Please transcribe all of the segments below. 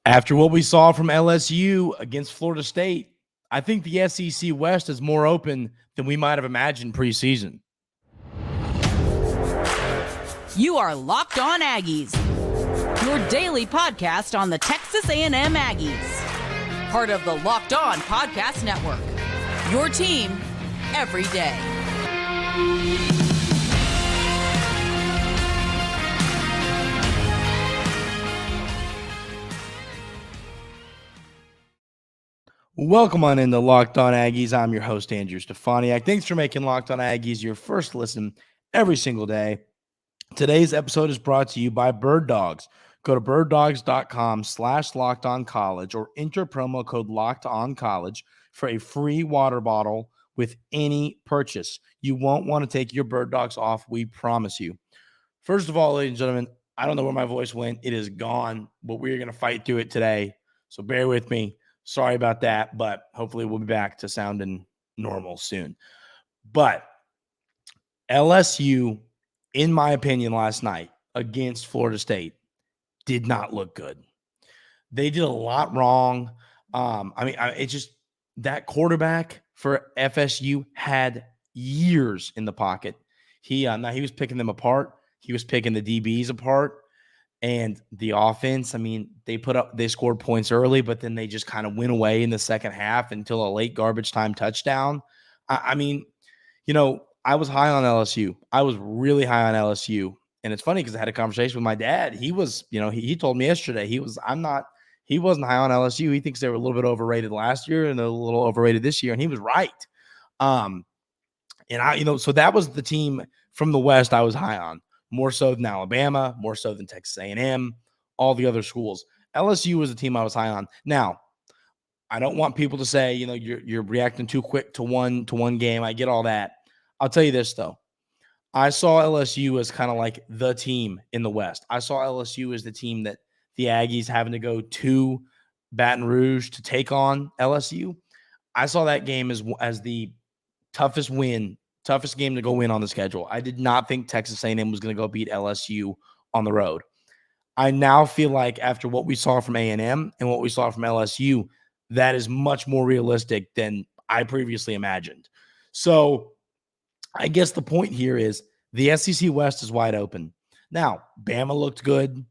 After what we saw from LSU against Florida State, I think the SEC West is more open than we might have imagined preseason. You are Locked On Aggies, your daily podcast on the Texas A&M Aggies. Part of the Locked On Podcast Network, your team every day. Welcome on into Locked On Aggies. I'm your host, Andrew Stefaniak. Thanks for making Locked On Aggies your first listen every single day. Today's episode is brought to you by Bird Dogs. Go to birddogs.com/lockedoncollege or enter promo code LOCKEDONCollege for a free water bottle with any purchase. You won't want to take your Bird Dogs off, we promise you. First of all, ladies and gentlemen, I don't know where my voice went. It is gone, but we're going to fight through it today. So bear with me. Sorry about that, but hopefully we'll be back to sounding normal soon. But LSU, in my opinion, last night against Florida State did not look good. They did a lot wrong. It's just that quarterback for FSU had years in the pocket. He was picking them apart. He was picking the DBs apart. And the offense, they scored points early, but then they just kind of went away in the second half until a late garbage time touchdown. I was high on LSU. I was really high on LSU. And it's funny because I had a conversation with my dad. He was, he told me yesterday, he wasn't high on LSU. He thinks they were a little bit overrated last year and a little overrated this year. And he was right. So that was the team from the West I was high on. More so than Alabama, more so than Texas A&M, all the other schools. LSU was the team I was high on. Now, I don't want people to say, you're reacting too quick to one game. I get all that. I'll tell you this, though. I saw LSU as kind of like the team in the West. I saw LSU as the team that the Aggies having to go to Baton Rouge to take on LSU. I saw that game as the toughest game to go win on the schedule. I did not think Texas A&M was going to go beat LSU on the road. I now feel like after what we saw from A&M and what we saw from LSU, that is much more realistic than I previously imagined. So I guess the point here is the SEC West is wide open. Now, Bama looked good.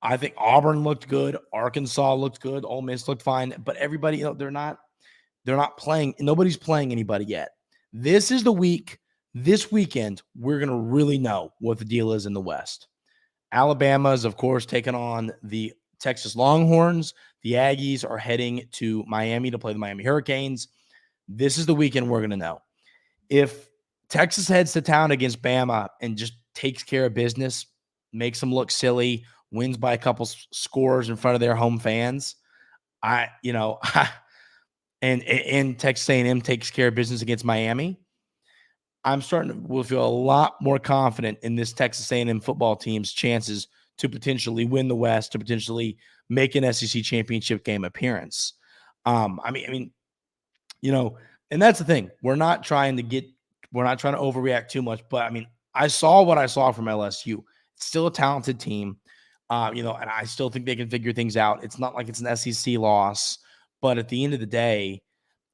I think Auburn looked good. Arkansas looked good. Ole Miss looked fine. But everybody, they're not playing. Nobody's playing anybody yet. This is the week, this weekend, we're going to really know what the deal is in the West. Alabama is, of course, taking on the Texas Longhorns. The Aggies are heading to Miami to play the Miami Hurricanes. This is the weekend we're going to know. If Texas heads to town against Bama and just takes care of business, makes them look silly, wins by a couple scores in front of their home fans, and Texas A&M takes care of business against Miami, I'm starting to feel a lot more confident in this Texas A&M football team's chances to potentially win the West, to potentially make an SEC championship game appearance. And that's the thing. We're not trying to overreact too much, but I saw what I saw from LSU. It's still a talented team, and I still think they can figure things out. It's not like it's an SEC loss. But at the end of the day,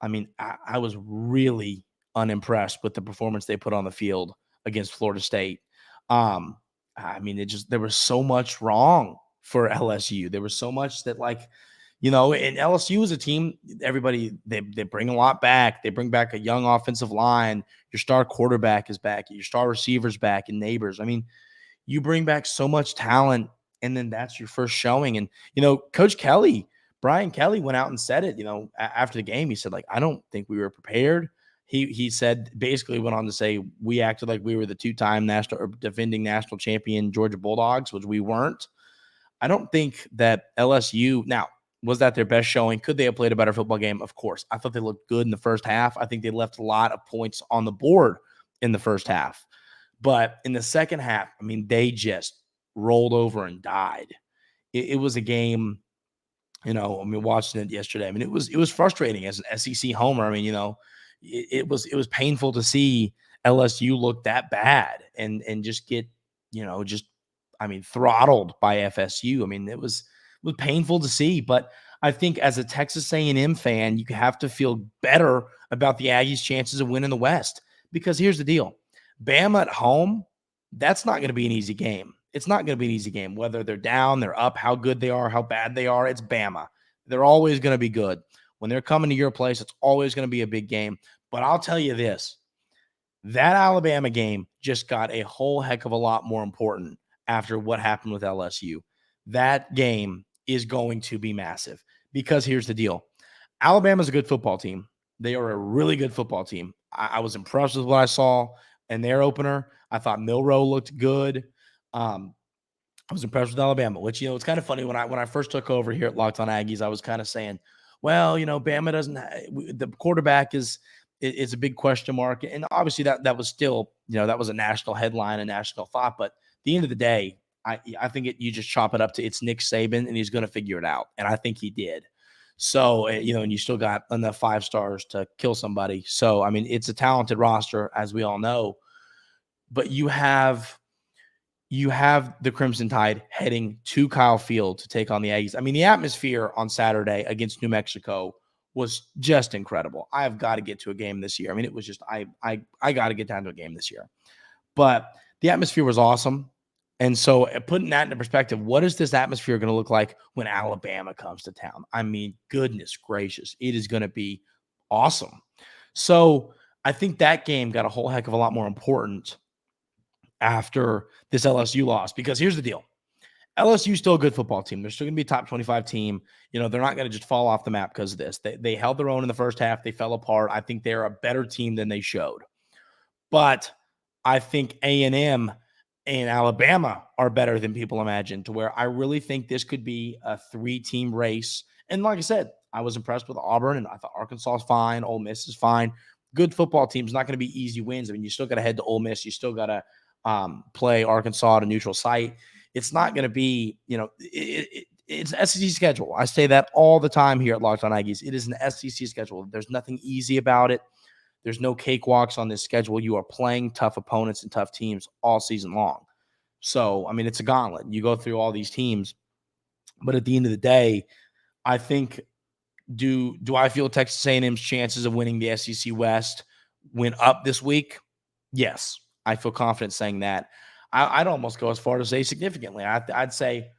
I was really unimpressed with the performance they put on the field against Florida State. There was so much wrong for LSU. There was so much that and LSU is a team, they bring a lot back. They bring back a young offensive line. Your star quarterback is back. Your star receiver's back and Neighbors. You bring back so much talent, and then that's your first showing. And, Coach Brian Kelly went out and said it, after the game. He said, I don't think we were prepared. He said, basically went on to say, we acted like we were the two-time defending national champion Georgia Bulldogs, which we weren't. I don't think that LSU, now, was that their best showing? Could they have played a better football game? Of course. I thought they looked good in the first half. I think they left a lot of points on the board in the first half. But in the second half, they just rolled over and died. It was a game. Watching it yesterday, it was frustrating as an SEC homer. It was painful to see LSU look that bad and just get, throttled by FSU. It was was painful to see. But I think as a Texas A&M fan, you have to feel better about the Aggies' chances of winning the West. Because here's the deal. Bama at home, that's not going to be an easy game. It's not going to be an easy game. Whether they're down, they're up, how good they are, how bad they are, it's Bama. They're always going to be good. When they're coming to your place, it's always going to be a big game. But I'll tell you this. That Alabama game just got a whole heck of a lot more important after what happened with LSU. That game is going to be massive because here's the deal. Alabama's a good football team. They are a really good football team. I was impressed with what I saw in their opener. I thought Milroe looked good. I was impressed with Alabama, which, it's kind of funny. When I first took over here at Locked On Aggies, I was kind of saying, well, Bama doesn't – the quarterback is a big question mark. And obviously that was still, that was a national headline, a national thought. But at the end of the day, I think you just chop it up to it's Nick Saban, and he's going to figure it out. And I think he did. So, and you still got enough 5 stars to kill somebody. So, I mean, it's a talented roster, as we all know. But you have the Crimson Tide heading to Kyle Field to take on the Aggies. I mean, the atmosphere on Saturday against New Mexico was just incredible. I have got to get to a game this year. I mean, it was just I got to get down to a game this year. But the atmosphere was awesome. And so putting that into perspective, what is this atmosphere going to look like when Alabama comes to town? I mean, goodness gracious, it is going to be awesome. So I think that game got a whole heck of a lot more important after this LSU loss, because here's the deal. LSU is still a good football team. They're still going to be a top 25 team. They're not going to just fall off the map because of this. They held their own in the first half. They fell apart. I think they're a better team than they showed. But I think A&M and Alabama are better than people imagine, to where I really think this could be a 3-team race. And like I said, I was impressed with Auburn, and I thought Arkansas is fine. Ole Miss is fine. Good football teams, not going to be easy wins. I mean, you still got to head to Ole Miss. You still got to play Arkansas at a neutral site. It's not going to be, it's SEC schedule. I say that all the time here at Locked On Aggies. It is an SEC schedule. There's nothing easy about it. There's no cakewalks on this schedule. You are playing tough opponents and tough teams all season long. So, I mean, it's a gauntlet. You go through all these teams. But at the end of the day, I think, do I feel Texas A&M's chances of winning the SEC West went up this week? Yes, I feel confident saying that. I'd almost go as far to say significantly. I'd say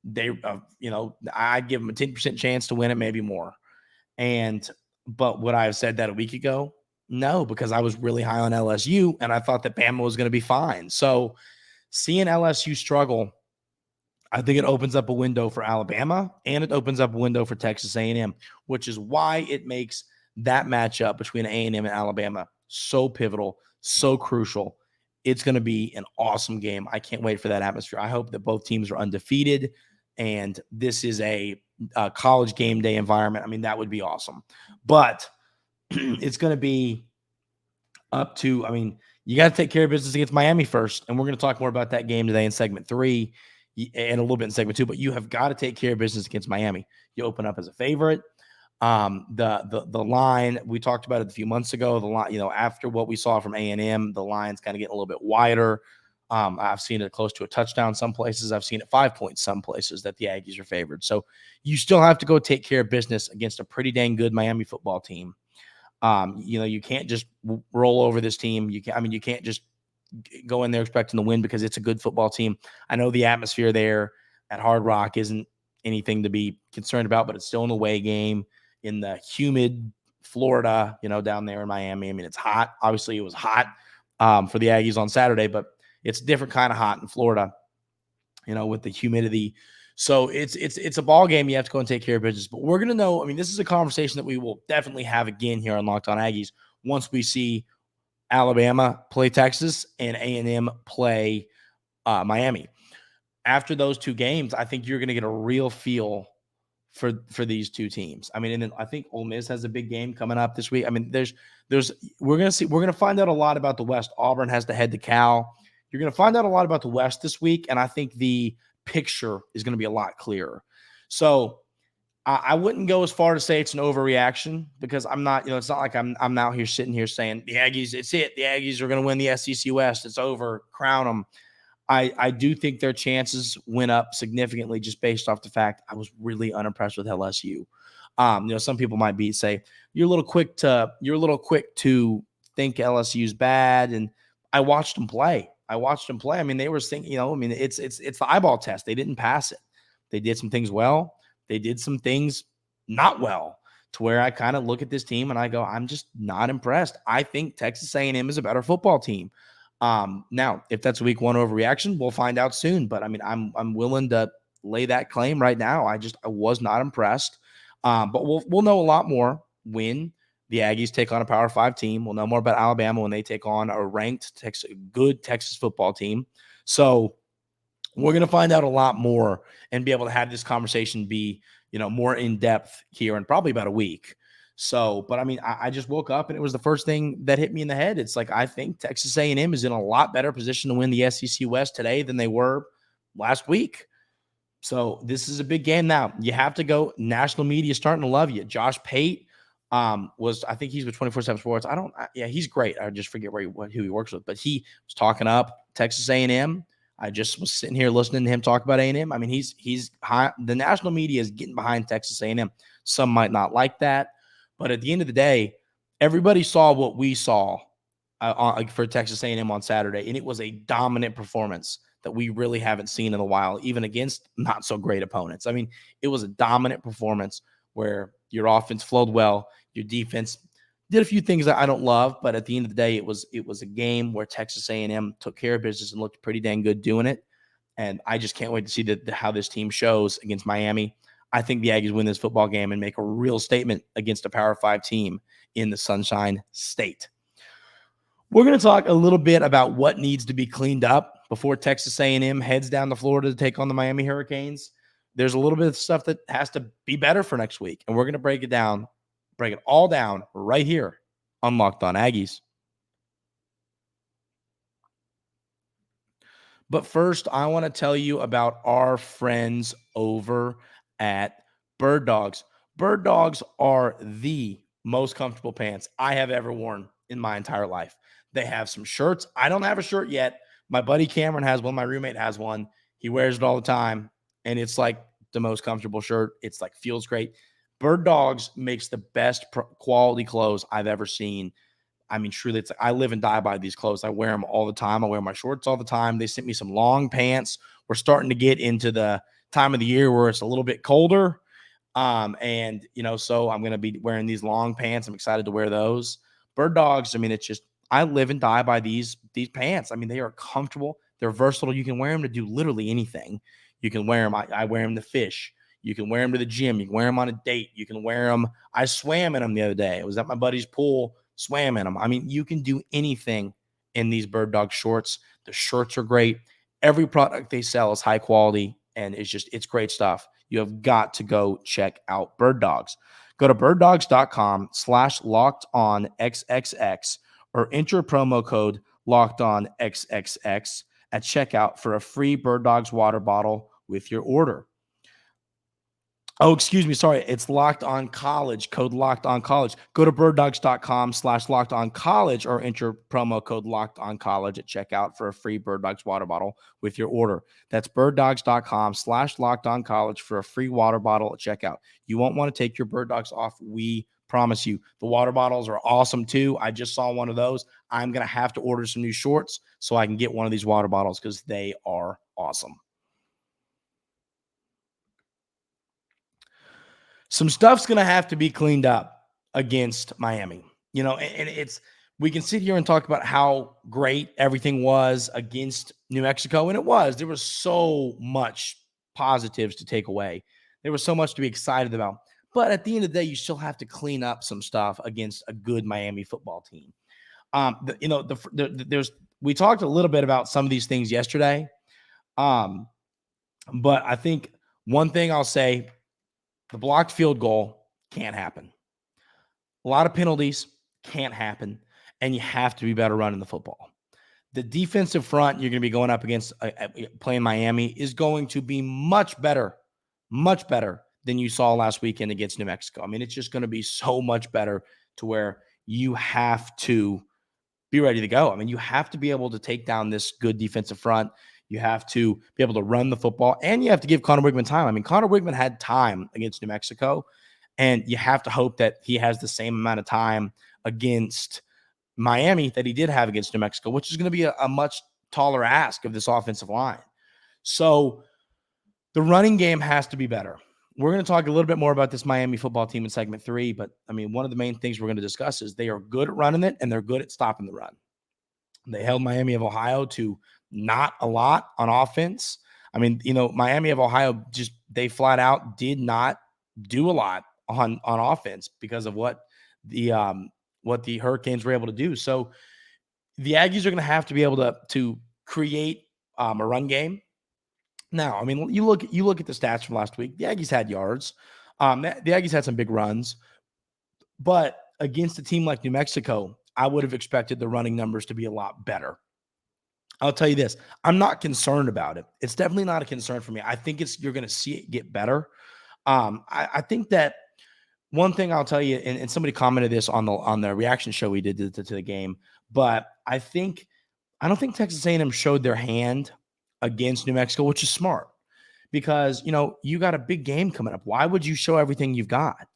they, I'd give them a 10% chance to win it, maybe more. But would I have said that a week ago? No, because I was really high on LSU, and I thought that Bama was going to be fine. So seeing LSU struggle, I think it opens up a window for Alabama, and it opens up a window for Texas A&M, which is why it makes that matchup between A&M and Alabama so pivotal, so crucial. It's going to be an awesome game. I can't wait for that atmosphere. I hope that both teams are undefeated, and this is a college game day environment. I mean, that would be awesome. But it's going to be up to, you got to take care of business against Miami first, and we're going to talk more about that game today in segment 3 and a little bit in segment 2, but you have got to take care of business against Miami. You open up as a favorite. The line, we talked about it a few months ago, the line, after what we saw from A&M, the line's kind of getting a little bit wider. I've seen it close to a touchdown some places. I've seen it 5 points some places that the Aggies are favored. So you still have to go take care of business against a pretty dang good Miami football team. You can't just roll over this team. You can't just go in there expecting to win because it's a good football team. I know the atmosphere there at Hard Rock isn't anything to be concerned about, but it's still an away game in the humid Florida, down there in Miami. I mean, it's hot. Obviously, it was hot for the Aggies on Saturday, but it's a different kind of hot in Florida, with the humidity. So it's a ball game. You have to go and take care of business. But we're going to know, this is a conversation that we will definitely have again here on Locked On Aggies once we see Alabama play Texas and A&M play Miami. After those 2 games, I think you're going to get a real feel for these 2 teams. And then I think Ole Miss has a big game coming up this week. We're going to find out a lot about the West. Auburn has to head to Cal. You're going to find out a lot about the West this week, and I think the picture is going to be a lot clearer. So I wouldn't go as far to say it's an overreaction, because I'm not, it's not like I'm out here sitting here saying the Aggies, it's it. The Aggies are going to win the SEC West. It's over. Crown them. I do think their chances went up significantly just based off the fact I was really unimpressed with LSU. Some people might say you're a little quick to think LSU's bad, and I watched them play. I mean, they were thinking, it's the eyeball test. They didn't pass it. They did some things well. They did some things not well, to where I kind of look at this team and I go, I'm just not impressed. I think Texas A&M is a better football team. Now, if that's a week one overreaction, we'll find out soon. But I mean, I'm willing to lay that claim right now. I was not impressed. But we'll know a lot more when the Aggies take on a Power 5 team. We'll know more about Alabama when they take on a ranked good Texas football team. So we're going to find out a lot more and be able to have this conversation be, more in depth here in probably about a week. So, but I mean, I just woke up and it was the first thing that hit me in the head. It's like, I think Texas A&M is in a lot better position to win the SEC West today than they were last week. So this is a big game now. You have to go. National media starting to love you. Josh Pate I think he's with 24/7 Sports. He's great. I just forget who he works with, but he was talking up Texas A&M. I just was sitting here listening to him talk about A&M. I mean, he's high. The national media is getting behind Texas A&M. Some might not like that, but at the end of the day, everybody saw what we saw for Texas A&M on Saturday, and it was a dominant performance that we really haven't seen in a while, even against not so great opponents. I mean, it was a dominant performance where your offense flowed well, your defense did a few things that I don't love, but at the end of the day, it was a game where Texas A&M took care of business and looked pretty dang good doing it. And I just can't wait to see how this team shows against Miami. I think the Aggies win this football game and make a real statement against a Power 5 team in the Sunshine State. We're going to talk a little bit about what needs to be cleaned up before Texas A&M heads down to Florida to take on the Miami Hurricanes. There's a little bit of stuff that has to be better for next week, and we're going to break it all down right here on Locked On Aggies. But first, I want to tell you about our friends over at Bird Dogs. Bird Dogs are the most comfortable pants I have ever worn in my entire life. They have some shirts. I don't have a shirt yet. My buddy Cameron has one. My roommate has one. He wears it all the time, and it's like the most comfortable shirt. It's like feels great. Bird Dogs makes the best quality clothes I've ever seen. I mean, truly, it's like I live and die by these clothes. I wear them all the time. I wear my shorts all the time. They sent me some long pants. We're starting to get into the time of the year where it's a little bit colder. So I'm going to be wearing these long pants. I'm excited to wear those. Bird Dogs, I mean, it's just, I live and die by these pants. I mean, they are comfortable. They're versatile. You can wear them to do literally anything. You can wear them. I wear them to fish. You can wear them to the gym. You can wear them on a date. You can wear them. I swam in them the other day. I was at my buddy's pool, swam in them. I mean, you can do anything in these Bird Dog shorts. The shirts are great. Every product they sell is high quality, and it's great stuff. You have got to go check out Bird Dogs. Go to birddogs.com/lockedonxxx or enter promo code LockedOnXXX at checkout for a free Bird Dogs water bottle with your order. Oh, excuse me. Sorry. It's Locked On College, code Locked On College. Go to birddogs.com/Locked On College or enter promo code Locked On College at checkout for a free Bird Dogs water bottle with your order. That's birddogs.com/Locked On College for a free water bottle at checkout. You won't want to take your Bird Dogs off. We promise you. The water bottles are awesome too. I just saw one of those. I'm going to have to order some new shorts so I can get one of these water bottles because they are awesome. Some stuff's going to have to be cleaned up against Miami, and we can sit here and talk about how great everything was against New Mexico. And there was so much positives to take away. There was so much to be excited about, but at the end of the day, you still have to clean up some stuff against a good Miami football team. We talked a little bit about some of these things yesterday. But I think one thing I'll say, the blocked field goal can't happen. A lot of penalties can't happen, and you have to be better running the football. The defensive front you're going to be going up against playing Miami is going to be much better than you saw last weekend against New Mexico. I mean, it's just going to be so much better to where you have to be ready to go. I mean, you have to be able to take down this good defensive front. You have to be able to run the football, and you have to give Connor Wigman time. I mean, Connor Wigman had time against New Mexico, and you have to hope that he has the same amount of time against Miami that he did have against New Mexico, which is going to be a much taller ask of this offensive line. So the running game has to be better. We're going to talk a little bit more about this Miami football team in segment 3, but I mean, one of the main things we're going to discuss is they are good at running it and they're good at stopping the run. They held Miami of Ohio to not a lot on offense. I mean, Miami of Ohio they flat out did not do a lot on offense because of what the Hurricanes were able to do. So the Aggies are going to have to be able to create a run game. Now, I mean, you look at the stats from last week. The Aggies had yards. The Aggies had some big runs, but against a team like New Mexico, I would have expected the running numbers to be a lot better. I'll tell you this. I'm not concerned about it. It's definitely not a concern for me. I think you're going to see it get better. I think that one thing I'll tell you, and somebody commented this on the reaction show we did to the game, but I don't think Texas A&M showed their hand against New Mexico, which is smart because, you got a big game coming up. Why would you show everything you've got?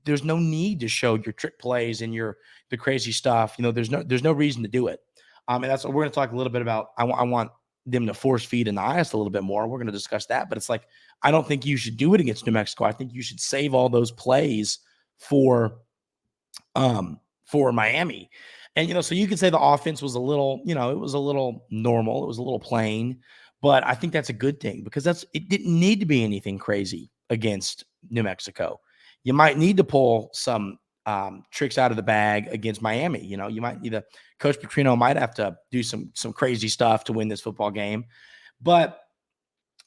There's no need to show your trick plays and the crazy stuff. There's no reason to do it. And that's what we're going to talk a little bit about. I want them to force feed Anias a little bit more. We're going to discuss that, but it's like, I don't think you should do it against New Mexico. I think you should save all those plays for Miami. And, so you could say the offense was a little, it was a little normal. It was a little plain, but I think that's a good thing because it didn't need to be anything crazy against New Mexico. You might need to pull some tricks out of the bag against Miami. You might need Coach Petrino might have to do some crazy stuff to win this football game. But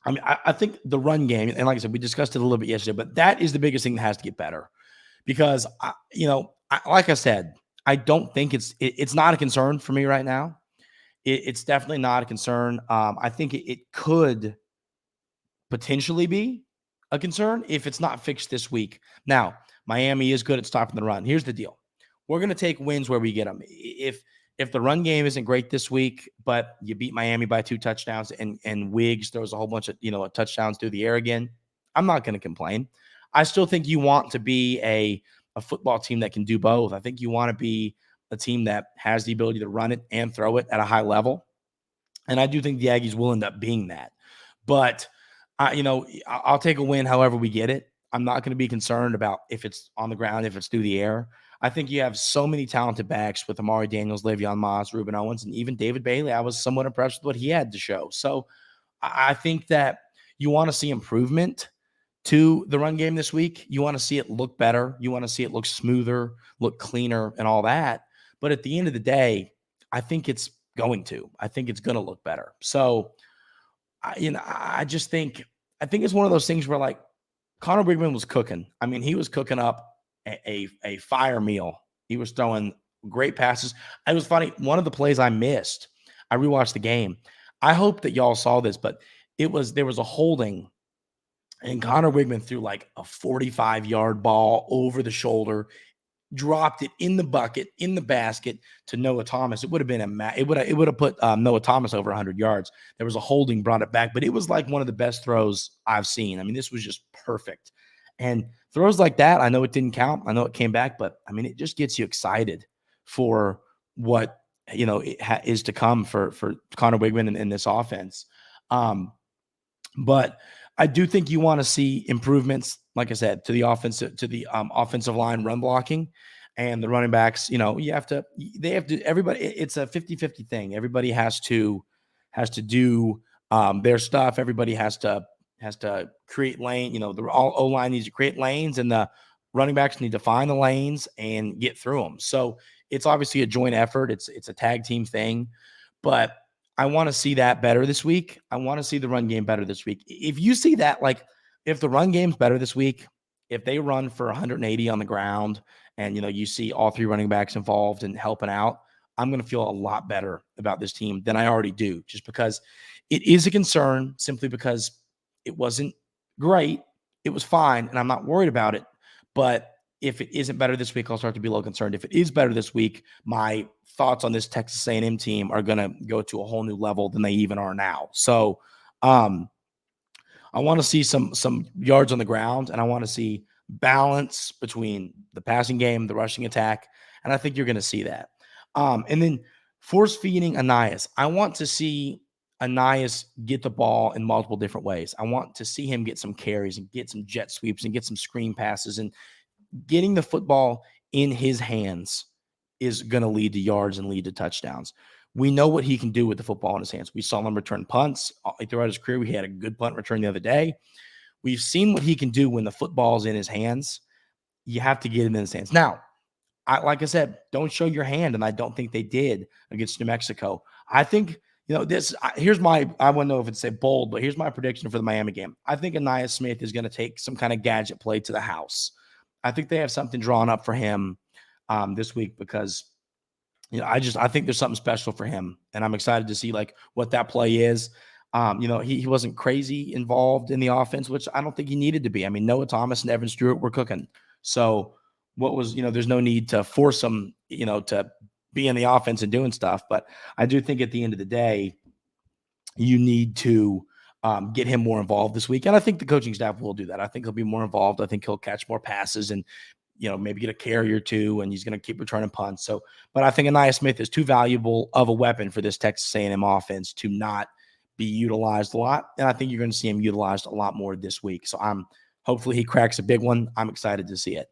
I mean, I think the run game, and like I said, we discussed it a little bit yesterday, but that is the biggest thing that has to get better because, like I said, I don't think it's not a concern for me right now. It's definitely not a concern. I think it could potentially be a concern if it's not fixed this week. Now, Miami is good at stopping the run. Here's the deal. We're going to take wins where we get them. If the run game isn't great this week, but you beat Miami by 2 touchdowns and Wiggs throws a whole bunch of, touchdowns through the air again, I'm not going to complain. I still think you want to be a football team that can do both. I think you want to be a team that has the ability to run it and throw it at a high level. And I do think the Aggies will end up being that. But, I'll take a win however we get it. I'm not going to be concerned about if it's on the ground, if it's through the air. I think you have so many talented backs with Amari Daniels, Le'Veon Moss, Reuben Owens, and even David Bailey. I was somewhat impressed with what he had to show. So I think that you want to see improvement to the run game this week. You want to see it look better. You want to see it look smoother, look cleaner, and all that. But at the end of the day, I think it's going to look better. So, I just think it's one of those things where like Connor Wigman was cooking. I mean, he was cooking up a fire meal. He was throwing great passes. It was funny. One of the plays I missed, I rewatched the game. I hope that y'all saw this, but there was a holding and Connor Wigman threw like a 45-yard ball over the shoulder, dropped it in the bucket, in the basket to Noah Thomas. It would have been it would have put Noah Thomas over 100 yards. There was a holding, brought it back, but it was like one of the best throws I've seen. I mean, this was just perfect. And throws like that, I know it didn't count. I know it came back, but I mean, it just gets you excited for what is to come for Connor Wigman in this offense. But I do think you want to see improvements, like I said, to the offensive line run blocking and the running backs. They have to, everybody, it's a 50-50 thing. Everybody has to do their stuff. Everybody has to create lane. The O-line needs to create lanes and the running backs need to find the lanes and get through them. So it's obviously a joint effort. It's a tag team thing, but I want to see that better this week. I want to see the run game better this week. If you see that, like if the run game's better this week, if they run for 180 on the ground and, you see all 3 running backs involved and helping out, I'm going to feel a lot better about this team than I already do, just because it is a concern simply because it wasn't great. It was fine. And I'm not worried about it, but if it isn't better this week, I'll start to be a little concerned. If it is better this week, my thoughts on this Texas A&M team are going to go to a whole new level than they even are now. So I want to see some yards on the ground, and I want to see balance between the passing game, the rushing attack, and I think you're going to see that. And then force feeding Ainias. I want to see Ainias get the ball in multiple different ways. I want to see him get some carries and get some jet sweeps and get some screen passes, and getting the football in his hands is going to lead to yards and lead to touchdowns. We know what he can do with the football in his hands. We saw him return punts throughout his career. We had a good punt return the other day. We've seen what he can do when the football's in his hands. You have to get him in his hands. Now, like I said, don't show your hand, and I don't think they did against New Mexico. I think, here's my, I wouldn't know if it's bold, but here's my prediction for the Miami game. I think Ainias Smith is going to take some kind of gadget play to the house. I think they have something drawn up for him this week because, I think there's something special for him, and I'm excited to see what that play is. He wasn't crazy involved in the offense, which I don't think he needed to be. I mean, Noah Thomas and Evan Stewart were cooking. So there's no need to force him, to be in the offense and doing stuff. But I do think at the end of the day, you need to get him more involved this week. And I think the coaching staff will do that. I think he'll be more involved. I think he'll catch more passes and, maybe get a carry or two, and he's going to keep returning punts. So, but I think Ainias Smith is too valuable of a weapon for this Texas A&M offense to not be utilized a lot. And I think you're going to see him utilized a lot more this week. So hopefully he cracks a big one. I'm excited to see it.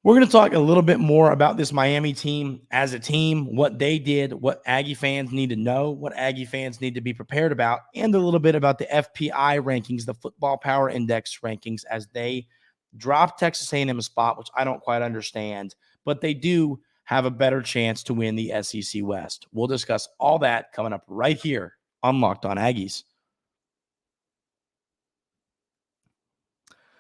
We're going to talk a little bit more about this Miami team as a team, what they did, what Aggie fans need to know, what Aggie fans need to be prepared about, and a little bit about the FPI rankings, the Football Power Index rankings, as they drop Texas A&M a spot, which I don't quite understand, but they do have a better chance to win the SEC West. We'll discuss all that coming up right here on Locked On Aggies.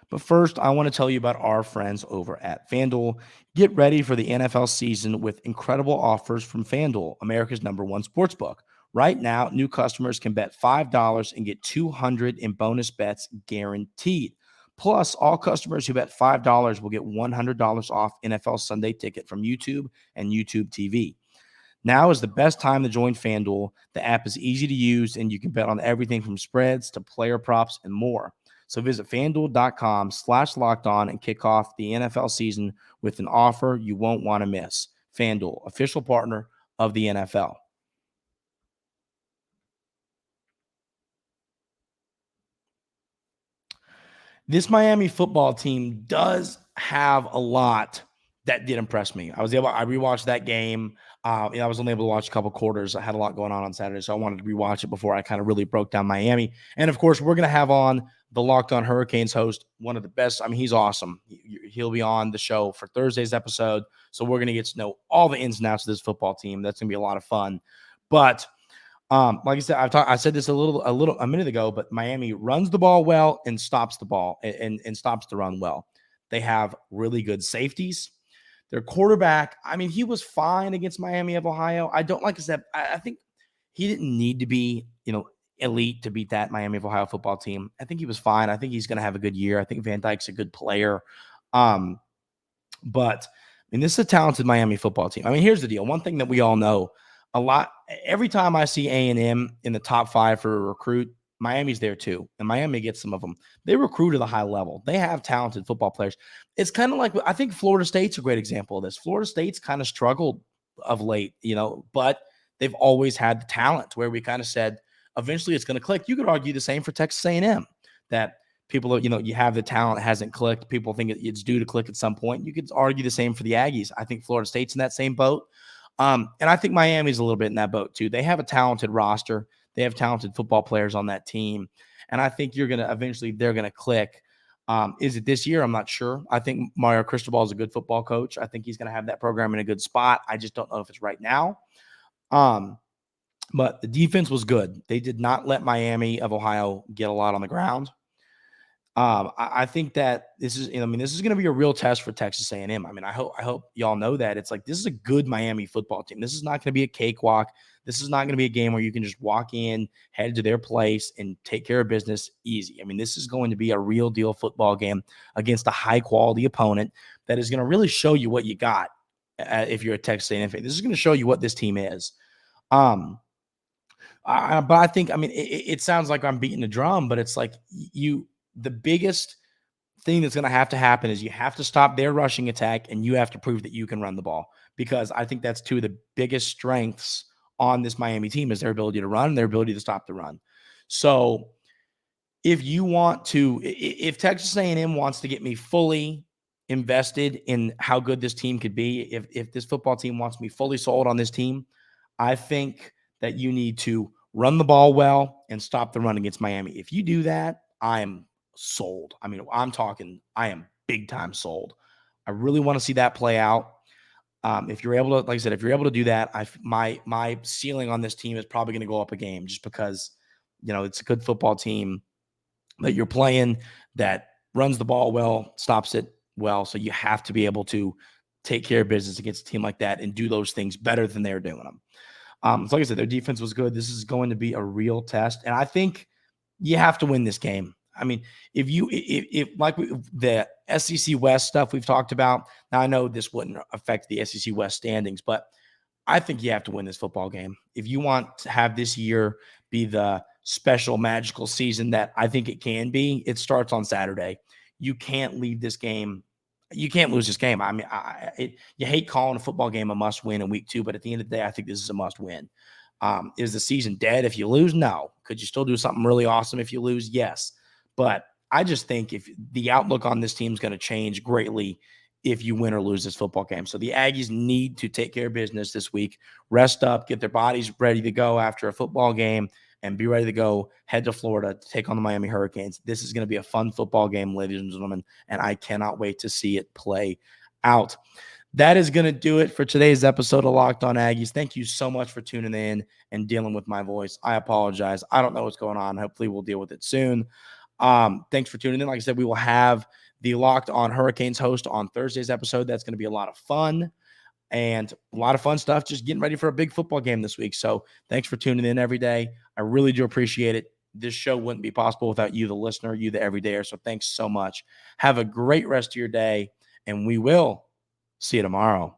But first, I want to tell you about our friends over at FanDuel. Get ready for the NFL season with incredible offers from FanDuel, America's #1 sportsbook. Right now, new customers can bet $5 and get $200 in bonus bets guaranteed. Plus, all customers who bet $5 will get $100 off NFL Sunday Ticket from YouTube and YouTube TV. Now is the best time to join FanDuel. The app is easy to use, and you can bet on everything from spreads to player props and more. So visit FanDuel.com/lockedon and kick off the NFL season with an offer you won't want to miss. FanDuel, official partner of the NFL. This Miami football team does have a lot that did impress me. I rewatched that game. I was only able to watch a couple quarters. I had a lot going on Saturday, so I wanted to rewatch it before I kind of really broke down Miami. And of course, we're going to have on the Locked On Hurricanes host, one of the best. I mean, he's awesome. He'll be on the show for Thursday's episode. So we're going to get to know all the ins and outs of this football team. That's going to be a lot of fun. But like I said, I said this a minute ago, but Miami runs the ball well and stops the ball and stops the run well. They have really good safeties. Their quarterback, I mean, he was fine against Miami of Ohio. I think he didn't need to be, elite to beat that Miami of Ohio football team. I think he was fine. I think he's going to have a good year. I think Van Dyke's a good player. But this is a talented Miami football team. I mean, here's the deal. One thing that we all know every time I see A&M in the top 5 for a recruit, Miami's there too. And Miami gets some of them. They recruit at a high level. They have talented football players. It's kind of like, I think Florida State's a great example of this. Florida State's kind of struggled of late, but they've always had the talent where we kind of said, eventually it's going to click. You could argue the same for Texas A&M, that people, you have the talent, hasn't clicked. People think it's due to click at some point. You could argue the same for the Aggies. I think Florida State's in that same boat. And I think Miami's a little bit in that boat too. They have a talented roster. They have talented football players on that team. And I think they're going to click. Is it this year? I'm not sure. I think Mario Cristobal is a good football coach. I think he's going to have that program in a good spot. I just don't know if it's right now. But the defense was good. They did not let Miami of Ohio get a lot on the ground. I think that this is, this is going to be a real test for Texas A&M. I hope y'all know that it's like, this is a good Miami football team. This is not going to be a cakewalk. This is not going to be a game where you can just walk in, head to their place, and take care of business easy. This is going to be a real deal football game against a high quality opponent that is going to really show you what you got. If you're a Texas A&M fan, this is going to show you what this team is. But I think, it sounds like I'm beating the drum, but it's like the biggest thing that's going to happen is you have to stop their rushing attack, and you have to prove that you can run the ball, because I think that's two of the biggest strengths on this Miami team is their ability to run and their ability to stop the run. So if Texas A&M wants to get me fully invested in how good this team could be, if this football team wants me fully sold on this team, I think that you need to run the ball well and stop the run against Miami. If you do that, I'm sold. I am big time sold. I really want to see that play out. If you're able to, like I said, if you're able to do that, my ceiling on this team is probably going to go up a game, just because, it's a good football team that you're playing that runs the ball well, stops it well. So you have to be able to take care of business against a team like that and do those things better than they're doing them. So like I said, their defense was good. This is going to be a real test, and I think you have to win this game. If the SEC West stuff we've talked about, now I know this wouldn't affect the SEC West standings, but I think you have to win this football game. If you want to have this year be the special magical season that I think it can be, it starts on Saturday. You can't leave this game. You can't lose this game. You hate calling a football game a must win in week 2, but at the end of the day, I think this is a must win. Is the season dead if you lose? No. Could you still do something really awesome if you lose? Yes. But I just think if the outlook on this team is going to change greatly if you win or lose this football game. So the Aggies need to take care of business this week, rest up, get their bodies ready to go after a football game, and be ready to go head to Florida to take on the Miami Hurricanes. This is going to be a fun football game, ladies and gentlemen, and I cannot wait to see it play out. That is going to do it for today's episode of Locked On Aggies. Thank you so much for tuning in and dealing with my voice. I apologize. I don't know what's going on. Hopefully we'll deal with it soon. Thanks for tuning in. Like I said, we will have the Locked On Hurricanes host on Thursday's episode. That's going to be a lot of fun and a lot of fun stuff, just getting ready for a big football game this week. So thanks for tuning in every day. I really do appreciate it. This show wouldn't be possible without you, the listener, you, the everydayer. So thanks so much. Have a great rest of your day, and we will see you tomorrow.